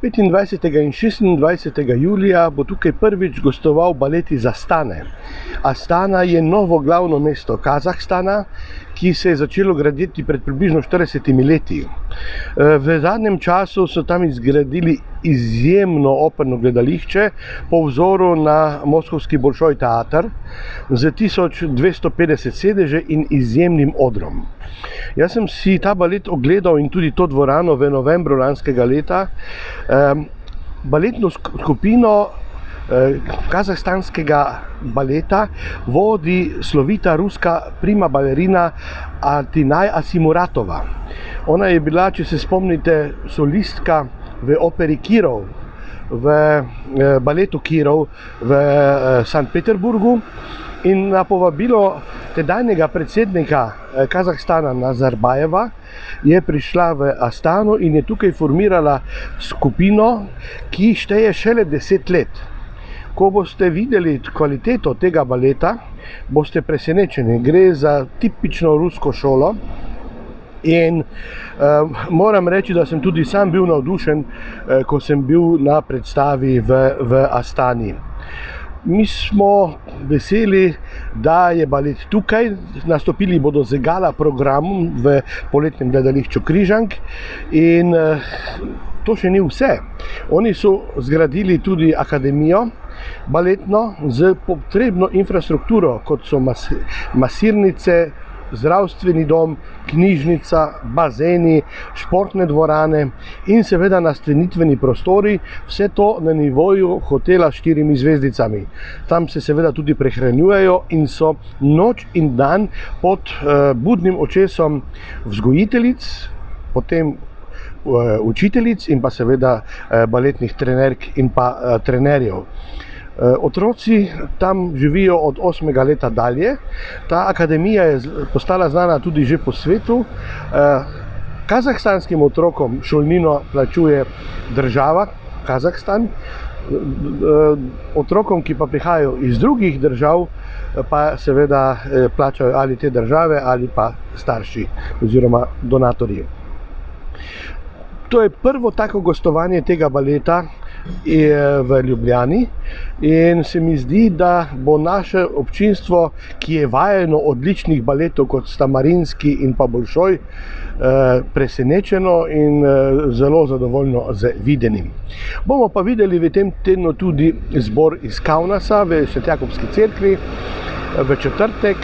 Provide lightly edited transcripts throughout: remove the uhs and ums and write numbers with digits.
25. in 26. julija bo tukaj prvič gostoval balet iz Astane. Astana je novo glavno mesto Kazahstana, ki se je začelo graditi pred približno 40 leti. V zadnjem času so tam izgradili izjemno operno gledališče po vzoru na moskovski Bolšoj teater z 1250 sedeži in izjemnim odrom. Jaz sem si ta balet ogledal in tudi to dvorano v novembru lanskega leta. Baletno skupino kazahstanskega baleta vodi slovita ruska prima balerina Altinaj Asimuratova. Ona je bila, če se spomnite, solistka v operi Kirov, v baletu Kirov v Sankt Peterburgu, in na povabilo tedanjega predsednika Kazahstana Nazarbajeva je prišla v Astano in je tukaj formirala skupino, ki šteje šele 10 let. Ko boste videli kvaliteto tega baleta, boste presenečeni. Gre za tipično rusko šolo in moram reči, da sem tudi sam bil navdušen, ko sem bil na predstavi v Astani. Mi smo veseli, da je balet tukaj. Nastopili bodo z gala programom v poletnem gledališču Križank in to še ni vse. Oni so zgradili tudi akademijo baletno z potrebno infrastrukturo, kot so masirnice, zdravstveni dom, knjižnica, bazeni, športne dvorane in seveda nastanitveni prostori, vse to na nivoju hotela s 4 zvezdicami. Tam se seveda tudi prehranjujejo in so noč in dan pod budnim očesom vzgojiteljic, potem učiteljic in pa seveda baletnih trenerk in pa trenerjev. Otroci tam živijo od 8. leta dalje. Ta akademija je postala znana tudi že po svetu. Kazahstanskim otrokom šolnino plačuje država Kazahstan, otrokom, ki pa prihajajo iz drugih držav, pa seveda plačajo ali te države ali pa starši oziroma donatorji. To je prvo tako gostovanje tega baleta v Ljubljani in se mi zdi, da bo naše občinstvo, ki je vajeno odličnih baletov, kot sta Marinski in pa Bolšoj, presenečeno in zelo zadovoljno z videnim. Bomo pa videli v tem tednu tudi zbor iz Kaunasa v Svetjakobski cerkvi v četrtek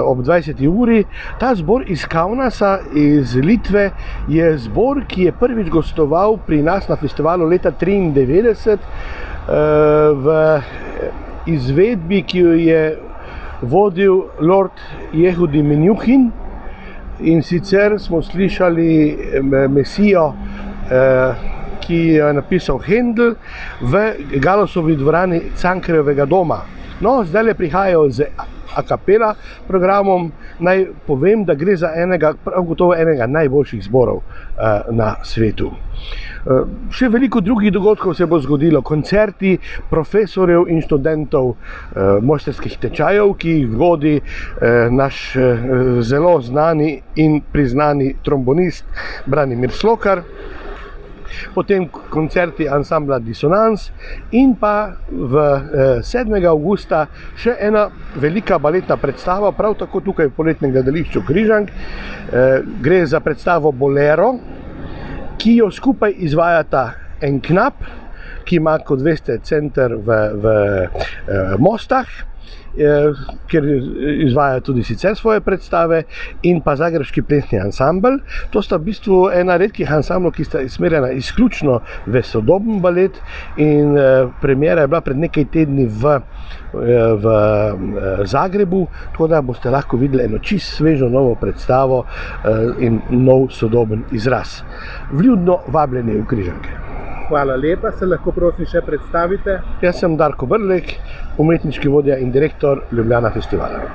ob 20. uri. Ta zbor iz Kaunasa, iz Litve, je zbor, ki je prvič gostoval pri nas na festivalu leta 1993 v izvedbi, ki jo je vodil Lord Yehudi Menuhin, in sicer smo slišali Mesijo, ki jo je napisal Händel v Galusovi dvorani Cankarjevega doma. No, zdaj prihajajo z a cappella programom. Naj povem, da gre za prav gotovo enega najboljših zborov na svetu. Še veliko drugih dogodkov se bo zgodilo. Koncerti profesorjev in študentov mojstrskih tečajev, ki jih vodi naš zelo znani in priznani trombonist Branimir Slokar. Potem koncerti ansambla Dissonance in pa v 7. avgusta še ena velika baletna predstava, prav tako tukaj v poletnem gledališču Križank. Gre za predstavo Bolero, ki jo skupaj izvajata en knap, ki ima, kot veste, center v Mostah, kjer izvaja tudi sicer svoje predstave, in pa Zagrebški plesni ansambel. To sta v bistvu ena redkih ansamblov, ki sta usmerjena izključno v sodoben balet, in premiera je bila pred nekaj tedni v Zagrebu, tako da boste lahko videli eno čisto svežo novo predstavo in nov sodoben izraz. Vljudno vabljeni v Križanke. Hvala lepa, se lahko prosim še predstavite? Jaz sem Darko Brlek, umetniški vodja in direktor Ljubljana festivala.